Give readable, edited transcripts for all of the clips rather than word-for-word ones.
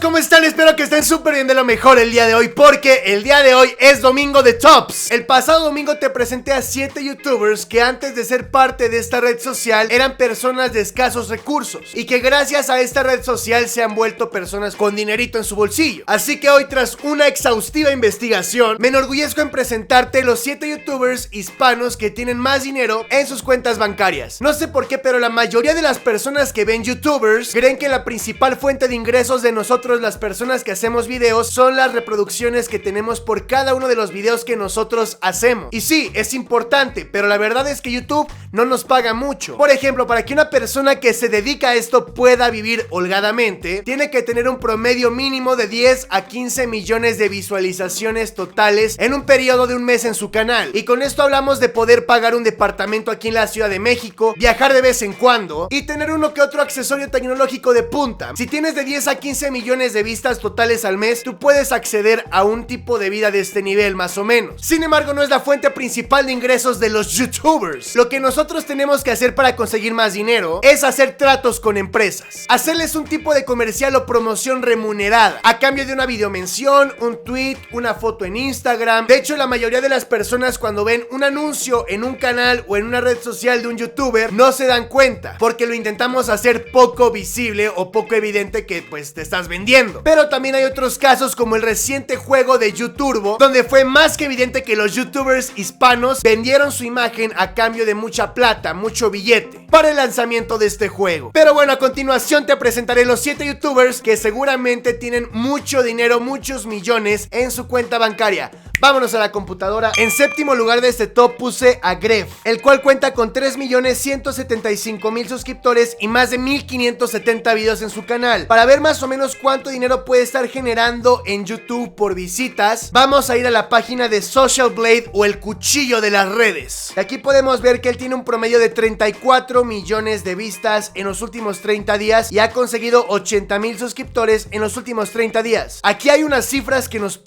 ¿cómo están? Espero que estén súper bien, de lo mejor el día de hoy, porque el día de hoy es domingo de Tops. El pasado domingo te presenté a 7 youtubers que antes de ser parte de esta red social eran personas de escasos recursos y que gracias a esta red social se han vuelto personas con dinerito en su bolsillo. Así que hoy, tras una exhaustiva investigación, me enorgullezco en presentarte los 7 youtubers hispanos que tienen más dinero en sus cuentas bancarias. No sé por qué, pero la mayoría de las personas que ven youtubers creen que la principal fuente de ingresos de nosotros, las personas que hacemos videos, son las reproducciones que tenemos por cada uno de los videos que nosotros hacemos. Y sí, es importante, pero la verdad es que YouTube no nos paga mucho. Por ejemplo, para que una persona que se dedica a esto pueda vivir holgadamente, tiene que tener un promedio mínimo de 10 a 15 millones de visualizaciones totales en un periodo de un mes en su canal. Y con esto hablamos de poder pagar un departamento aquí en la Ciudad de México, viajar de vez en cuando y tener uno que otro accesorio tecnológico de punta. Si tienes de 10 a 15 millones de vistas totales al mes, tú puedes acceder a un tipo de vida de este nivel, más o menos. Sin embargo, no es la fuente principal de ingresos de los youtubers. Lo que nosotros tenemos que hacer para conseguir más dinero es hacer tratos con empresas, hacerles un tipo de comercial o promoción remunerada a cambio de una videomención, un tweet, una foto en Instagram. De hecho, la mayoría de las personas, cuando ven un anuncio en un canal o en una red social de un youtuber, no se dan cuenta porque lo intentamos hacer poco visible o poco evidente que pues te estás vendiendo. Pero también hay otros casos, como el reciente juego de YouTurbo, donde fue más que evidente que los youtubers hispanos vendieron su imagen a cambio de mucha plata, mucho billete, para el lanzamiento de este juego. Pero bueno, a continuación te presentaré los 7 youtubers que seguramente tienen mucho dinero, muchos millones en su cuenta bancaria. Vámonos a la computadora. En séptimo lugar de este top puse a Gref, el cual cuenta con 3.175.000 suscriptores y más de 1.570 videos en su canal. Para ver más o menos cuánto dinero puede estar generando en YouTube por visitas, vamos a ir a la página de Social Blade, o el cuchillo de las redes. Aquí podemos ver que él tiene un promedio de 34 millones de vistas en los últimos 30 días y ha conseguido 80.000 suscriptores en los últimos 30 días. Aquí hay unas cifras que nos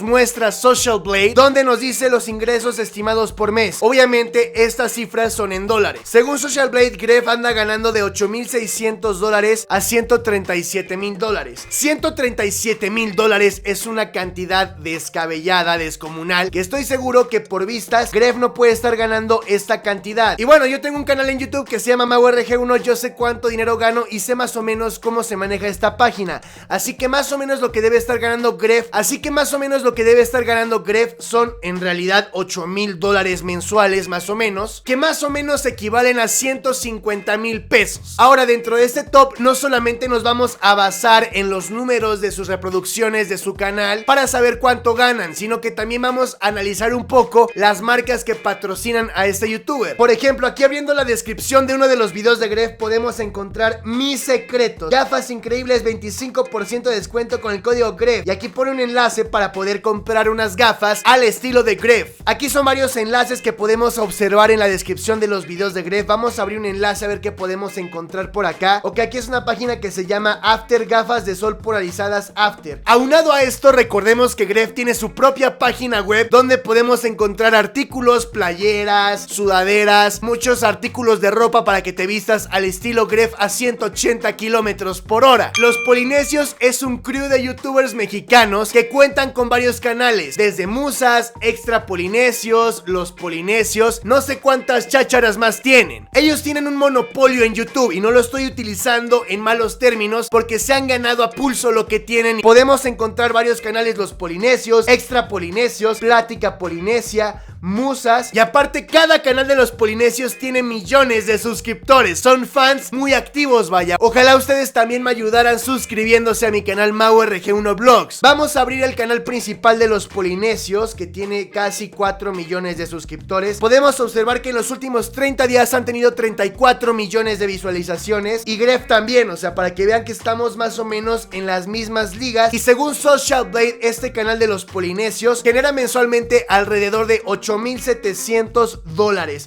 muestra Social Blade, donde nos dice los ingresos estimados por mes. Obviamente estas cifras son en dólares. Según Social Blade, Gref anda ganando de $8,600 a $137,000. $137,000 es una cantidad descabellada, descomunal, que estoy seguro que por vistas Gref no puede estar ganando esta cantidad. Y bueno, yo tengo un canal en YouTube que se llama MauRG1, yo sé cuánto dinero gano y sé más o menos cómo se maneja esta página, así que más o menos lo que debe estar ganando Gref son en realidad $8,000 mensuales, más o menos, que más o menos equivalen a 150,000 pesos. Ahora, dentro de este top no solamente nos vamos a basar en los números de sus reproducciones de su canal para saber cuánto ganan, sino que también vamos a analizar un poco las marcas que patrocinan a este youtuber. Por ejemplo, aquí abriendo la descripción de uno de los videos de Gref podemos encontrar mis secretos, gafas increíbles, 25% de descuento con el código Gref, y aquí pone un enlace para poder comprar unas gafas al estilo de Gref. Aquí son varios enlaces que podemos observar en la descripción de los videos de Gref. Vamos a abrir un enlace a ver qué podemos encontrar por acá. Ok, aquí es una página que se llama After, gafas de sol polarizadas After. Aunado a esto, recordemos que Gref tiene su propia página web donde podemos encontrar artículos, playeras, sudaderas, muchos artículos de ropa para que te vistas al estilo Gref a 180 kilómetros por hora. Los Polinesios es un crew de youtubers mexicanos que cuentan con varios canales, desde Musas, Extra Polinesios, Los Polinesios, no sé cuántas chácharas más tienen. Ellos tienen un monopolio en YouTube y no lo estoy utilizando en malos términos porque se han ganado a pulso lo que tienen. Podemos encontrar varios canales: Los Polinesios, Extra Polinesios, Plática Polinesia, Musas, y aparte cada canal de Los Polinesios tiene millones de suscriptores. Son fans muy activos, vaya. Ojalá ustedes también me ayudaran suscribiéndose a mi canal MauRG1 Vlogs. Vamos a abrir el canal principal de Los Polinesios, que tiene casi 4 millones de suscriptores. Podemos observar que en los últimos 30 días han tenido 34 millones de visualizaciones, y Gref también, o sea, para que vean que estamos más o menos en las mismas ligas. Y según Social Blade, este canal de Los Polinesios genera mensualmente alrededor de $8,700.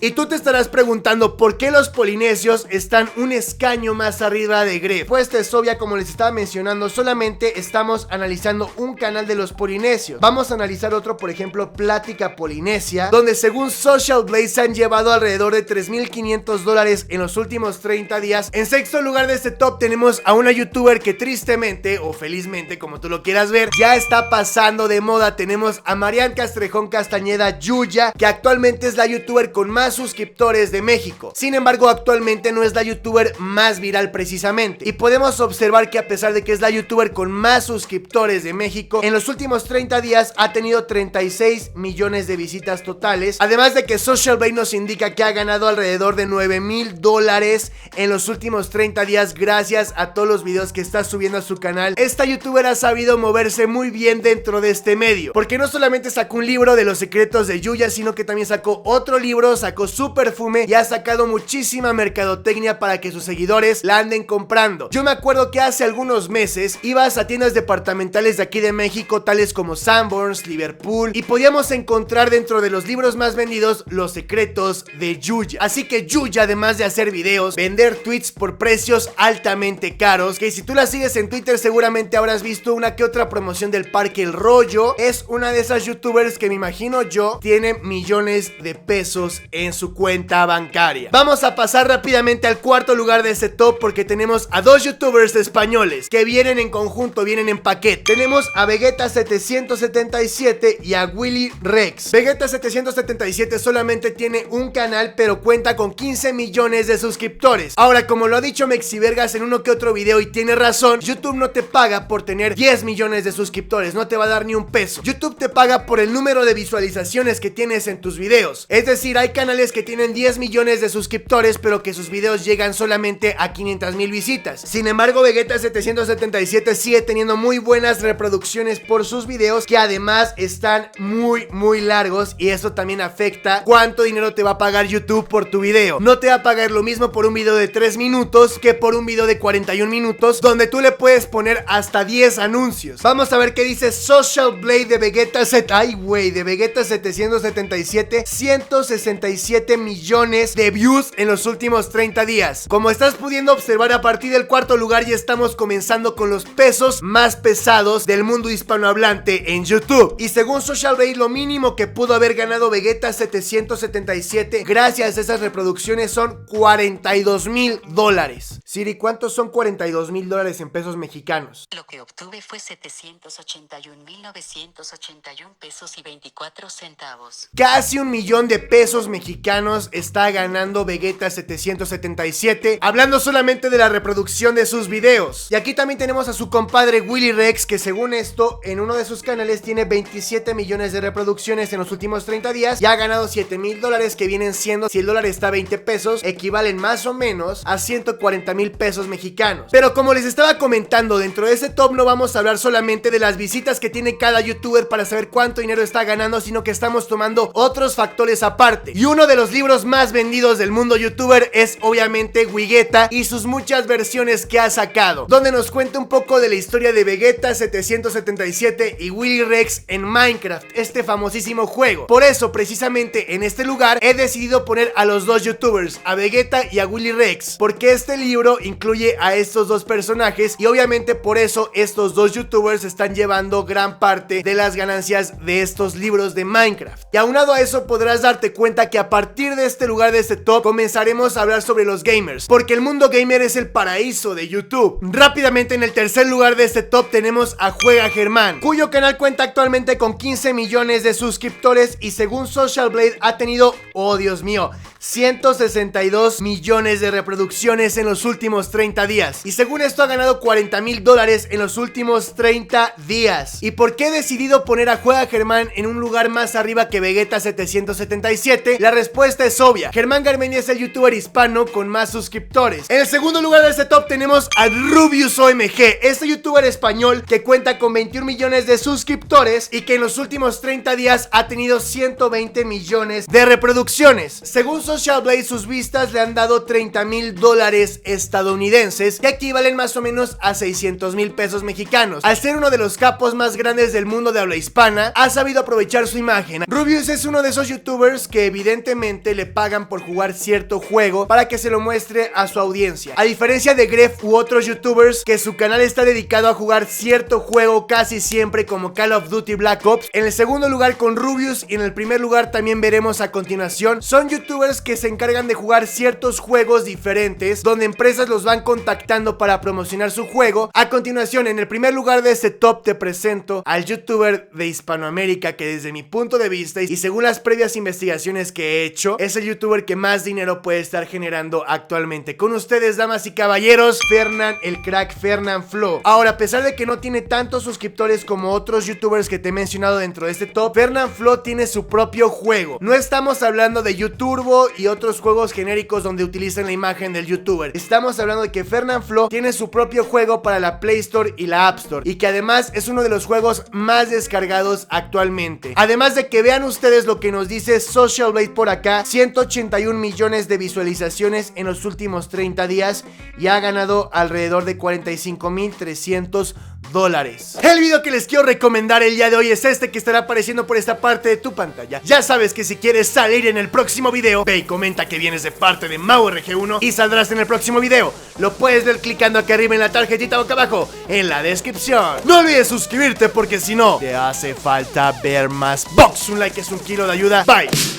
Y tú te estarás preguntando por qué Los Polinesios están un escaño más arriba de Gref. Pues es obvia, como les estaba mencionando, solamente estamos analizando un canal de Los Polinesios. Vamos a analizar escuchar otro, por ejemplo, Plática Polinesia, donde según Social Blade se han llevado alrededor de $3,500 en los últimos 30 días. En sexto lugar de este top tenemos a una youtuber que tristemente o felizmente, como tú lo quieras ver, ya está pasando de moda. Tenemos a Marian Castrejón Castañeda Yuya, que actualmente es la youtuber con más suscriptores de México. Sin embargo, actualmente no es la youtuber más viral precisamente, y podemos observar que a pesar de que es la youtuber con más suscriptores de México, en los últimos 30 días ha tenido 36 millones de visitas totales, además de que Social Blade nos indica que ha ganado alrededor de $9,000 en los últimos 30 días gracias a todos los videos que está subiendo a su canal. Esta youtuber ha sabido moverse muy bien dentro de este medio, porque no solamente sacó un libro de los secretos de Yuya, sino que también sacó otro libro, sacó su perfume y ha sacado muchísima mercadotecnia para que sus seguidores la anden comprando. Yo me acuerdo que hace algunos meses ibas a tiendas departamentales de aquí de México, tales como Sanborns, Liverpool, y podíamos encontrar dentro de los libros más vendidos los secretos de Yuya. Así que Yuya, además de hacer videos, vender tweets por precios altamente caros, que si tú la sigues en Twitter seguramente habrás visto una que otra promoción del Parque El Rollo, es una de esas youtubers que me imagino yo tiene millones de pesos en su cuenta bancaria. Vamos a pasar rápidamente al cuarto lugar de este top, porque tenemos a dos youtubers españoles que vienen en conjunto, vienen en paquete. Tenemos a Vegeta777 y a Willy Rex. Vegeta777 solamente tiene un canal, pero cuenta con 15 millones de suscriptores. Ahora, como lo ha dicho Mexivergas en uno que otro video, y tiene razón, YouTube no te paga por tener 10 millones de suscriptores, no te va a dar ni un peso. YouTube te paga por el número de visualizaciones que tienes en tus videos. Es decir, hay canales que tienen 10 millones de suscriptores, pero que sus videos llegan solamente a 500,000 visitas. Sin embargo, Vegeta777 sigue teniendo muy buenas reproducciones por sus videos, que además están muy largos, y eso también afecta cuánto dinero te va a pagar YouTube por tu video. No te va a pagar lo mismo por un video de 3 minutos que por un video de 41 minutos, donde tú le puedes poner hasta 10 anuncios. Vamos a ver qué dice Social Blade de Vegeta777. 167 millones de views en los últimos 30 días. Como estás pudiendo observar, a partir del cuarto lugar ya estamos comenzando con los pesos más pesados del mundo hispanohablante en YouTube. Y según Social Blade, lo mínimo que pudo haber ganado Vegeta777 gracias a esas reproducciones son $42,000. Siri, ¿cuántos son $42,000 en pesos mexicanos? Lo que obtuve fue 781,981 pesos y 24 centavos. Casi $1,000,000 de pesos mexicanos está ganando Vegeta777, hablando solamente de la reproducción de sus videos. Y aquí también tenemos a su compadre Willy Rex, que según esto, en uno de sus canales tiene 27 millones de reproducciones en los últimos 30 días y ha ganado $7,000, que vienen siendo, si el dólar está a 20 pesos, equivalen más o menos a 140,000 pesos mexicanos. Pero como les estaba comentando, dentro de este top no vamos a hablar solamente de las visitas que tiene cada youtuber para saber cuánto dinero está ganando, sino que estamos tomando otros factores aparte. Y uno de los libros más vendidos del mundo youtuber es obviamente Wigueta y sus muchas versiones que ha sacado, donde nos cuenta un poco de la historia de Vegeta777 y Willy Rex en Minecraft, este famosísimo juego. Por eso, precisamente en este lugar he decidido poner a los dos youtubers, a Vegeta y a Willy Rex, porque este libro incluye a estos dos personajes y obviamente por eso estos dos youtubers están llevando gran parte de las ganancias de estos libros de Minecraft. Y aunado a eso podrás darte cuenta que a partir de este lugar, de este top, comenzaremos a hablar sobre los gamers, porque el mundo gamer es el paraíso de YouTube. Rápidamente, en el tercer lugar de este top tenemos a Juega Germán, cuyo canal cuenta actualmente con 15 millones de suscriptores y según Social Blade ha tenido, oh Dios mío, 162 millones de reproducciones en los últimos 30 días. Y según esto ha ganado $40,000 en los últimos 30 días. ¿Y por qué he decidido poner a Juega Germán en un lugar más arriba que Vegeta777? La respuesta es obvia. Germán Garmendia es el youtuber hispano con más suscriptores. En el segundo lugar de este top tenemos a Rubius OMG, este youtuber español que cuenta con 21 millones de suscriptores y que en los últimos 30 días ha tenido 120 millones de reproducciones. Según Social Blade, sus vistas le han dado $30,000 estadounidenses, que equivalen más o menos a 600,000 pesos mexicanos. Al ser uno de los capos más grandes del mundo de habla hispana, ha sabido aprovechar su imagen. Rubius es uno de esos youtubers que evidentemente le pagan por jugar cierto juego para que se lo muestre a su audiencia, a diferencia de Gref u otros youtubers que su canal está dedicado a jugar cierto juego casi siempre, como Call of Duty Black Black Ops. En el segundo lugar con Rubius y en el primer lugar también veremos a continuación. Son youtubers que se encargan de jugar ciertos juegos diferentes, donde empresas los van contactando para promocionar su juego. A continuación, en el primer lugar de este top te presento al youtuber de Hispanoamérica que desde mi punto de vista y según las previas investigaciones que he hecho, es el youtuber que más dinero puede estar generando actualmente. Con ustedes, damas y caballeros, Fernan, el crack Fernanfloo. Ahora, a pesar de que no tiene tantos suscriptores como otros youtubers que te he mencionado dentro de este top, Fernanfloo tiene su propio juego. No estamos hablando de YouTurbo y otros juegos genéricos donde utilizan la imagen del youtuber. Estamos hablando de que Fernanfloo tiene su propio juego para la Play Store y la App Store, y que además es uno de los juegos más descargados actualmente. Además de que vean ustedes lo que nos dice Social Blade por acá: 181 millones de visualizaciones en los últimos 30 días y ha ganado alrededor de 45,300 dólares. El video que les quiero recomendar el día de hoy es este que estará apareciendo por esta parte de tu pantalla. Ya sabes que si quieres salir en el próximo video, ve y comenta que vienes de parte de MauRG1 y saldrás en el próximo video. Lo puedes ver clicando aquí arriba en la tarjetita boca abajo en la descripción. No olvides suscribirte porque si no te hace falta ver más box. Un like es un kilo de ayuda. Bye.